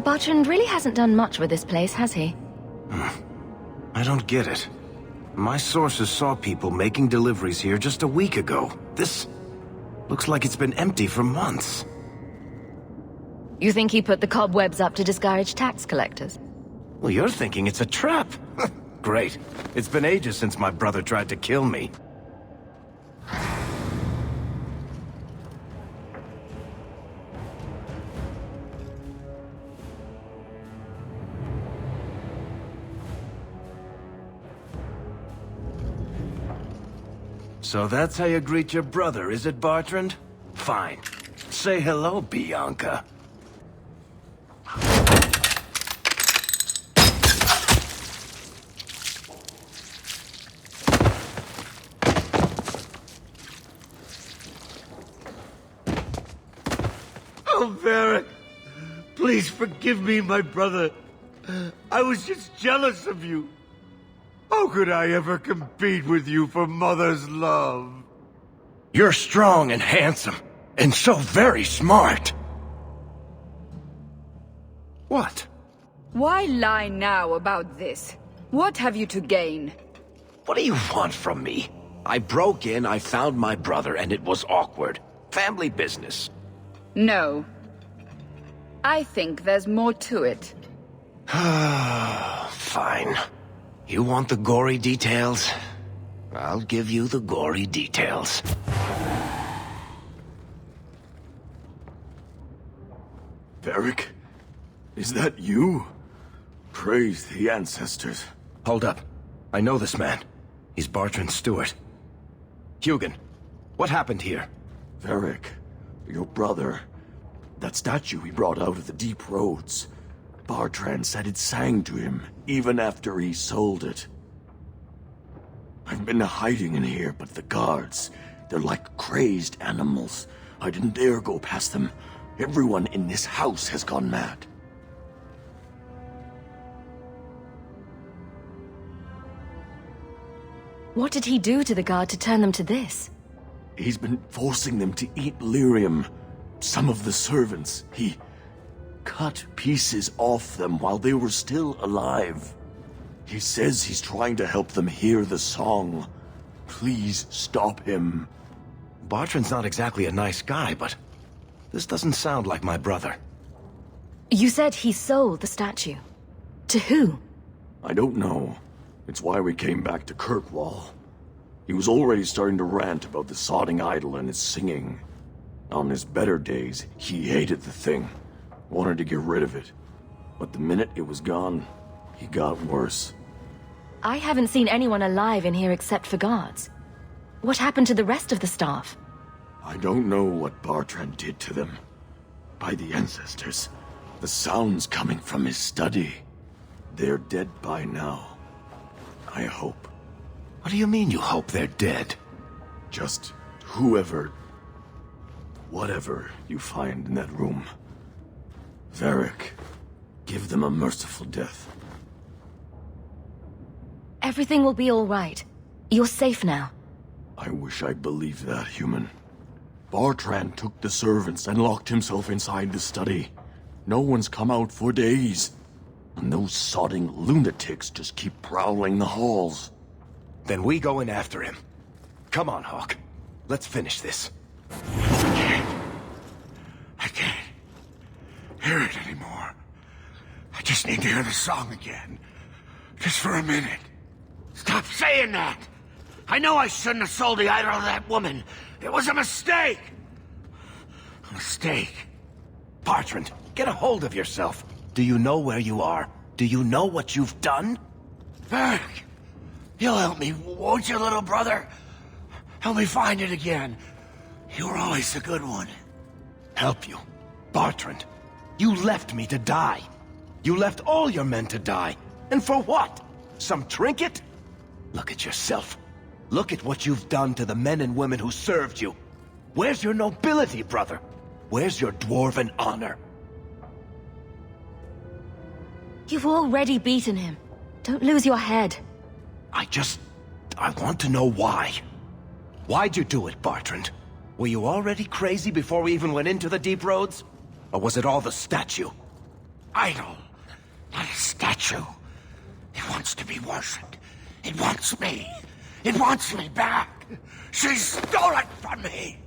Bartrand really hasn't done much with this place, has he? I don't get it. My sources saw people making deliveries here just a week ago. This looks like it's been empty for months. You think he put the cobwebs up to discourage tax collectors? Well, you're thinking it's a trap. Great. It's been ages since my brother tried to kill me. So that's how you greet your brother, is it, Bartrand? Fine. Say hello, Bianca. Oh, Varric! Please forgive me, my brother. I was just jealous of you. How could I ever compete with you for Mother's love? You're strong and handsome, and so very smart. What? Why lie now about this? What have you to gain? What do you want from me? I broke in, I found my brother, and it was awkward. Family business. No. I think there's more to it. Fine. You want the gory details? I'll give you the gory details. Varric? Is that you? Praise the ancestors. Hold up. I know this man. He's Bartrand's steward. Hugin, what happened here? Varric, your brother. That statue he brought out of the deep roads. Bartrand said it sang to him, even after he sold it. I've been hiding in here, but the guards, they're like crazed animals. I didn't dare go past them. Everyone in this house has gone mad. What did he do to the guard to turn them to this? He's been forcing them to eat lyrium. Some of the servants, he cut pieces off them while they were still alive. He says he's trying to help them hear the song. Please stop him. Bartrand's not exactly a nice guy, but this doesn't sound like my brother. You said he sold the statue. To who? I don't know. It's why we came back to Kirkwall. He was already starting to rant about the sodding idol and its singing. On his better days, he hated the thing. Wanted to get rid of it. But the minute it was gone, he got worse. I haven't seen anyone alive in here except for guards. What happened to the rest of the staff? I don't know what Bartrand did to them. By the ancestors, the sounds coming from his study. They're dead by now. I hope. What do you mean you hope they're dead? Just whoever, whatever you find in that room. Varric, give them a merciful death. Everything will be all right. You're safe now. I wish I believed that, human. Bartrand took the servants and locked himself inside the study. No one's come out for days. And those sodding lunatics just keep prowling the halls. Then we go in after him. Come on, Hawk. Let's finish this. I can't hear it anymore. I just need to hear the song again. Just for a minute. Stop saying that! I know I shouldn't have sold the idol to that woman. It was a mistake! A mistake. Bartrand, get a hold of yourself. Do you know where you are? Do you know what you've done? Varric, you'll help me, won't you, little brother? Help me find it again. You were always a good one. Help you? Bartrand, you left me to die. You left all your men to die. And for what? Some trinket? Look at yourself. Look at what you've done to the men and women who served you. Where's your nobility, brother? Where's your dwarven honor? You've already beaten him. Don't lose your head. I want to know why. Why'd you do it, Bartrand? Were you already crazy before we even went into the deep roads? Or was it all the statue? idol, not a statue. It wants to be worshipped. It wants me. It wants me back. She stole it from me.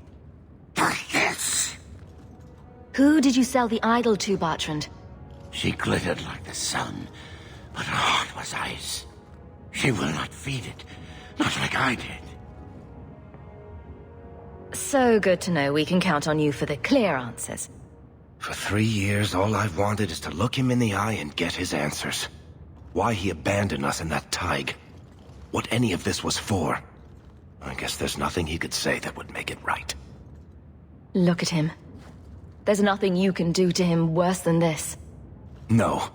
For this. Who did you sell the idol to, Bartrand? She glittered like the sun, but her heart was ice. She will not feed it, not like I did. So good to know we can count on you for the clear answers. For 3 years, all I've wanted is to look him in the eye and get his answers. Why he abandoned us in that Tig. What any of this was for. I guess there's nothing he could say that would make it right. Look at him. There's nothing you can do to him worse than this. No.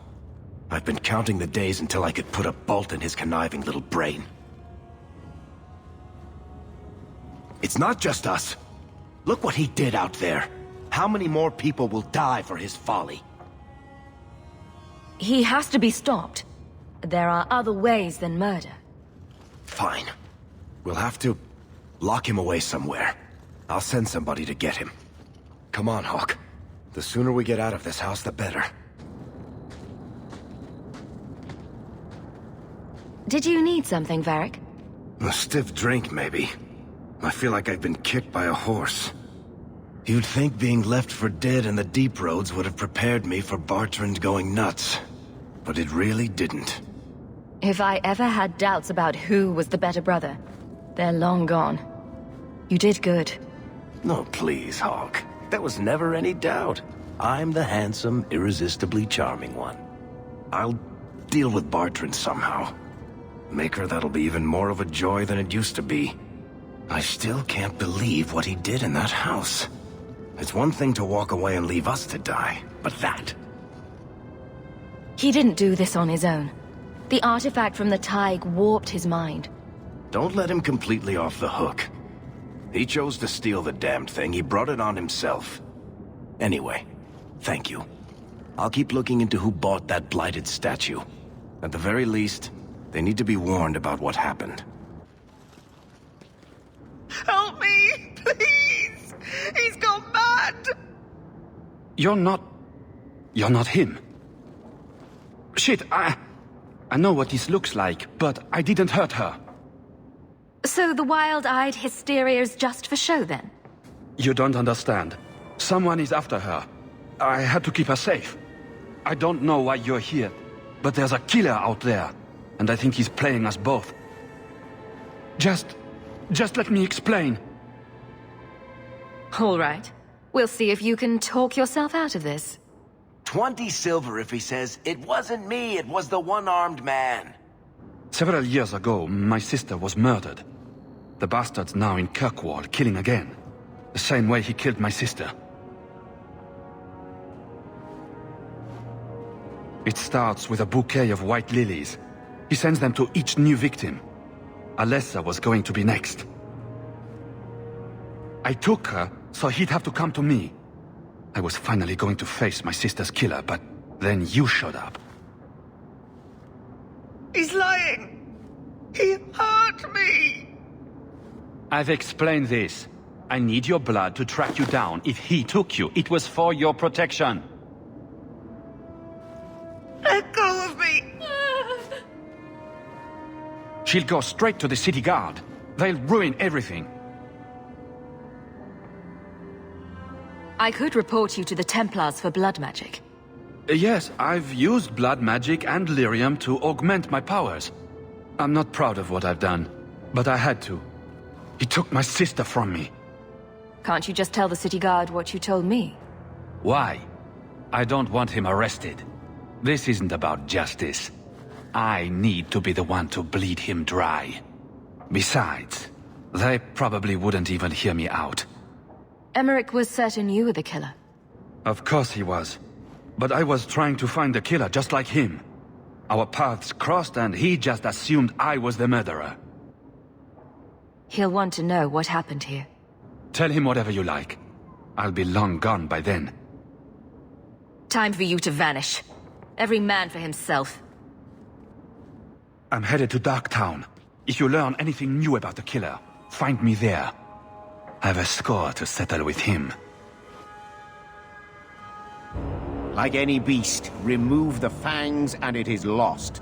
I've been counting the days until I could put a bolt in his conniving little brain. It's not just us. Look what he did out there. How many more people will die for his folly? He has to be stopped. There are other ways than murder. Fine. We'll have to lock him away somewhere. I'll send somebody to get him. Come on, Hawk. The sooner we get out of this house, the better. Did you need something, Varric? A stiff drink, maybe. I feel like I've been kicked by a horse. You'd think being left for dead in the deep roads would have prepared me for Bartrand going nuts. But it really didn't. If I ever had doubts about who was the better brother, they're long gone. You did good. No, please, Hawk. There was never any doubt. I'm the handsome, irresistibly charming one. I'll deal with Bartrand somehow. Make her that'll be even more of a joy than it used to be. I still can't believe what he did in that house. It's one thing to walk away and leave us to die, but that... He didn't do this on his own. The artifact from the Tig warped his mind. Don't let him completely off the hook. He chose to steal the damned thing. He brought it on himself. Anyway, thank you. I'll keep looking into who bought that blighted statue. At the very least, they need to be warned about what happened. Help me, please! He's gone mad! You're not him. Shit, I know what this looks like, but I didn't hurt her. So the wild-eyed hysteria's just for show, then? You don't understand. Someone is after her. I had to keep her safe. I don't know why you're here, but there's a killer out there, and I think he's playing us both. Just let me explain. All right. We'll see if you can talk yourself out of this. 20 silver if he says, "It wasn't me, it was the one-armed man." Several years ago, my sister was murdered. The bastard's now in Kirkwall, killing again. The same way he killed my sister. It starts with a bouquet of white lilies. He sends them to each new victim. Alessa was going to be next. I took her, so he'd have to come to me. I was finally going to face my sister's killer, but then you showed up. He's lying! He hurt me! I've explained this. I need your blood to track you down. If he took you, it was for your protection. Let go of me! She'll go straight to the city guard. They'll ruin everything. I could report you to the Templars for blood magic. Yes, I've used blood magic and lyrium to augment my powers. I'm not proud of what I've done, but I had to. He took my sister from me. Can't you just tell the city guard what you told me? Why? I don't want him arrested. This isn't about justice. I need to be the one to bleed him dry. Besides, they probably wouldn't even hear me out. Emmerich was certain you were the killer. Of course he was. But I was trying to find the killer just like him. Our paths crossed and he just assumed I was the murderer. He'll want to know what happened here. Tell him whatever you like. I'll be long gone by then. Time for you to vanish. Every man for himself. I'm headed to Darktown. If you learn anything new about the killer, find me there. I have a score to settle with him. Like any beast, remove the fangs and it is lost.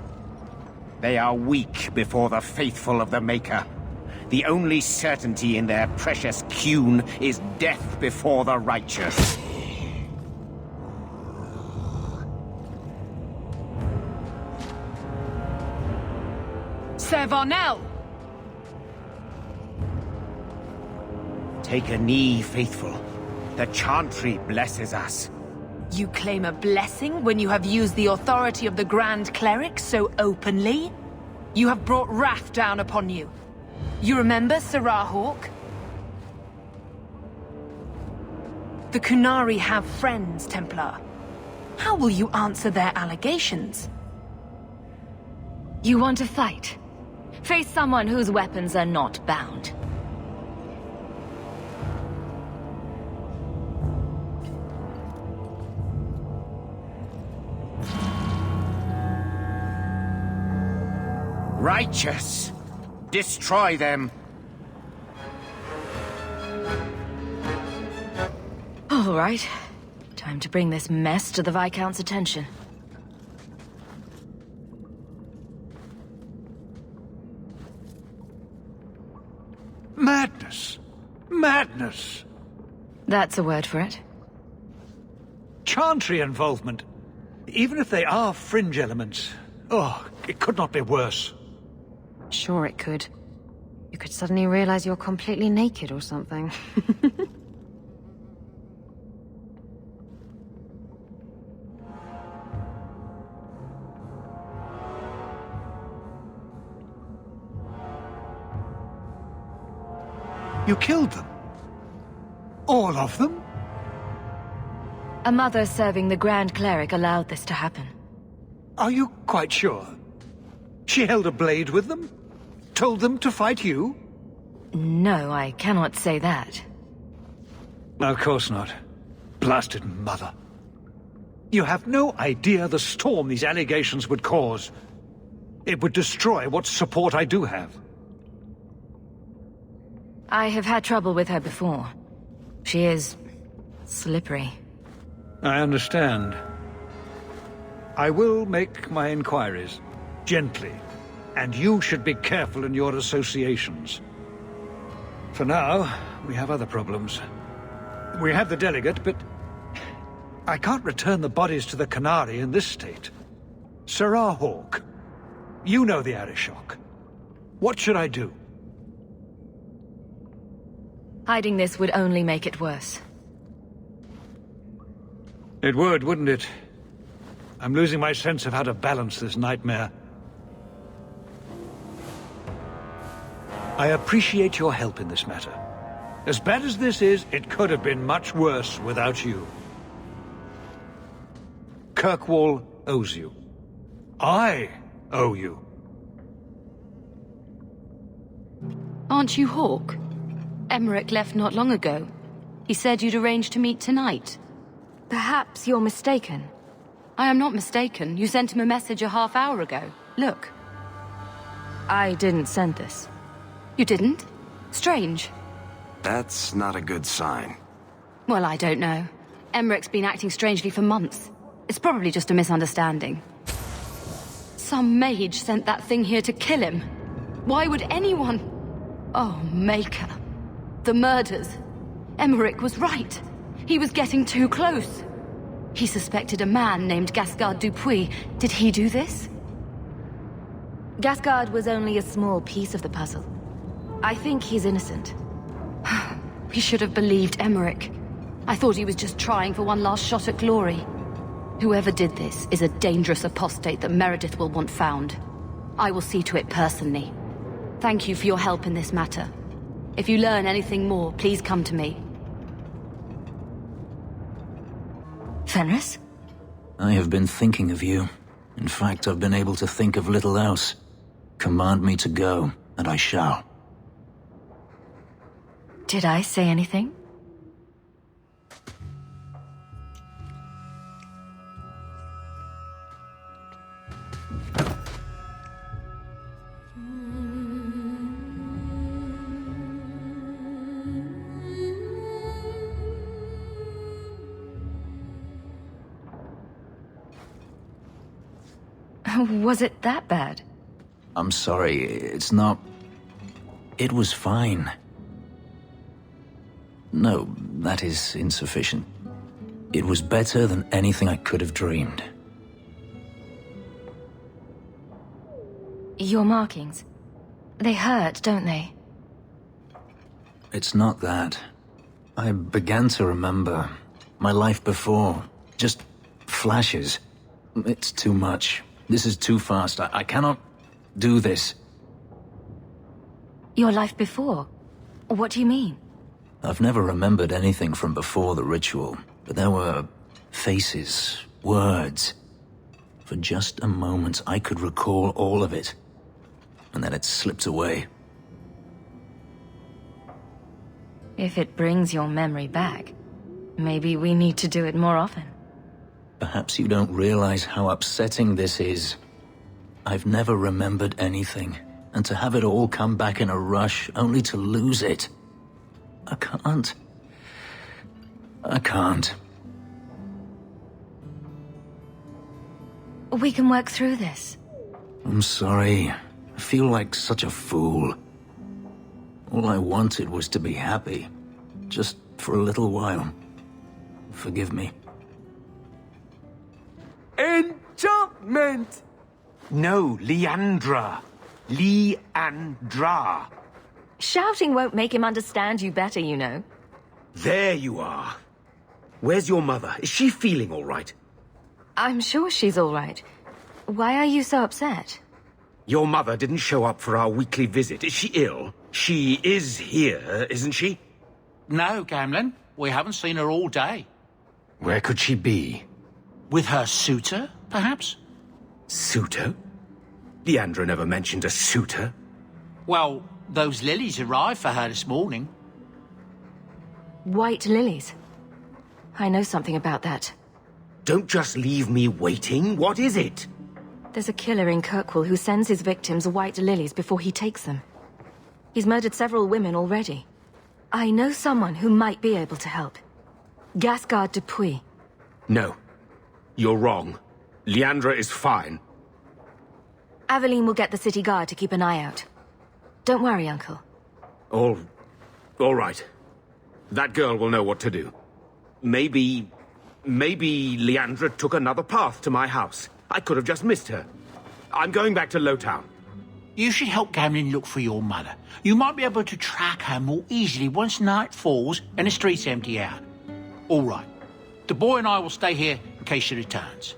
They are weak before the faithful of the Maker. The only certainty in their precious Qun is death before the righteous. Sir Varnell! Take a knee, faithful. The Chantry blesses us. You claim a blessing when you have used the authority of the Grand Cleric so openly? You have brought wrath down upon you. You remember Sarah Hawk? The Kunari have friends, Templar. How will you answer their allegations? You want to fight? Face someone whose weapons are not bound. Righteous! Destroy them! All right. Time to bring this mess to the Viscount's attention. Madness! Madness! That's a word for it. Chantry involvement. Even if they are fringe elements. Oh, it could not be worse. Sure it could. You could suddenly realize you're completely naked or something. You killed them? All of them? A mother serving the Grand Cleric allowed this to happen. Are you quite sure? She held a blade with them? Told them to fight you? No, I cannot say that. Of course not. Blasted mother. You have no idea the storm these allegations would cause. It would destroy what support I do have. I have had trouble with her before. She is slippery. I understand. I will make my inquiries. Gently. And you should be careful in your associations. For now, we have other problems. We have the delegate, but I can't return the bodies to the Canary in this state. Sarah Hawk, you know the Arishok. What should I do? Hiding this would only make it worse. It would, wouldn't it? I'm losing my sense of how to balance this nightmare. I appreciate your help in this matter. As bad as this is, it could have been much worse without you. Kirkwall owes you. I owe you. Aren't you Hawk? Emmerich left not long ago. He said you'd arranged to meet tonight. Perhaps you're mistaken. I am not mistaken. You sent him a message a half hour ago. Look. I didn't send this. You didn't? Strange. That's not a good sign. Well, I don't know. Emmerich's been acting strangely for months. It's probably just a misunderstanding. Some mage sent that thing here to kill him. Why would anyone... Oh, Maker. The murders. Emmerich was right. He was getting too close. He suspected a man named Gascard Dupuis. Did he do this? Gascard was only a small piece of the puzzle. I think he's innocent. We should have believed Emmerich. I thought he was just trying for one last shot at glory. Whoever did this is a dangerous apostate that Meredith will want found. I will see to it personally. Thank you for your help in this matter. If you learn anything more, please come to me. Fenris? I have been thinking of you. In fact, I've been able to think of little else. Command me to go, and I shall. Did I say anything? Was it that bad? I'm sorry, it's not... It was fine. No, that is insufficient. It was better than anything I could have dreamed. Your markings. They hurt, don't they? It's not that. I began to remember my life before. Just flashes. It's too much. This is too fast. I cannot do this. Your life before? What do you mean? I've never remembered anything from before the ritual, but there were faces, words. For just a moment, I could recall all of it. And then it slipped away. If it brings your memory back, maybe we need to do it more often. Perhaps you don't realize how upsetting this is. I've never remembered anything, and to have it all come back in a rush, only to lose it. I can't. I can't. We can work through this. I'm sorry. I feel like such a fool. All I wanted was to be happy. Just for a little while. Forgive me. Enchantment! No, Leandra. Leandra. Shouting won't make him understand you better, you know. There you are. Where's your mother? Is she feeling all right? I'm sure she's all right. Why are you so upset? Your mother didn't show up for our weekly visit. Is she ill? She is here, isn't she? No, Gamlin. We haven't seen her all day. Where could she be? With her suitor, perhaps? Suitor? Leandra never mentioned a suitor. Well, those lilies arrived for her this morning. White lilies. I know something about that. Don't just leave me waiting. What is it? There's a killer in Kirkwall who sends his victims white lilies before he takes them. He's murdered several women already. I know someone who might be able to help. Gasgard Dupuis. No. You're wrong. Leandra is fine. Aveline will get the city guard to keep an eye out. Don't worry, Uncle. All right. That girl will know what to do. Maybe Leandra took another path to my house. I could have just missed her. I'm going back to Lowtown. You should help Gamlin look for your mother. You might be able to track her more easily once night falls and the streets empty out. All right. The boy and I will stay here in case she returns.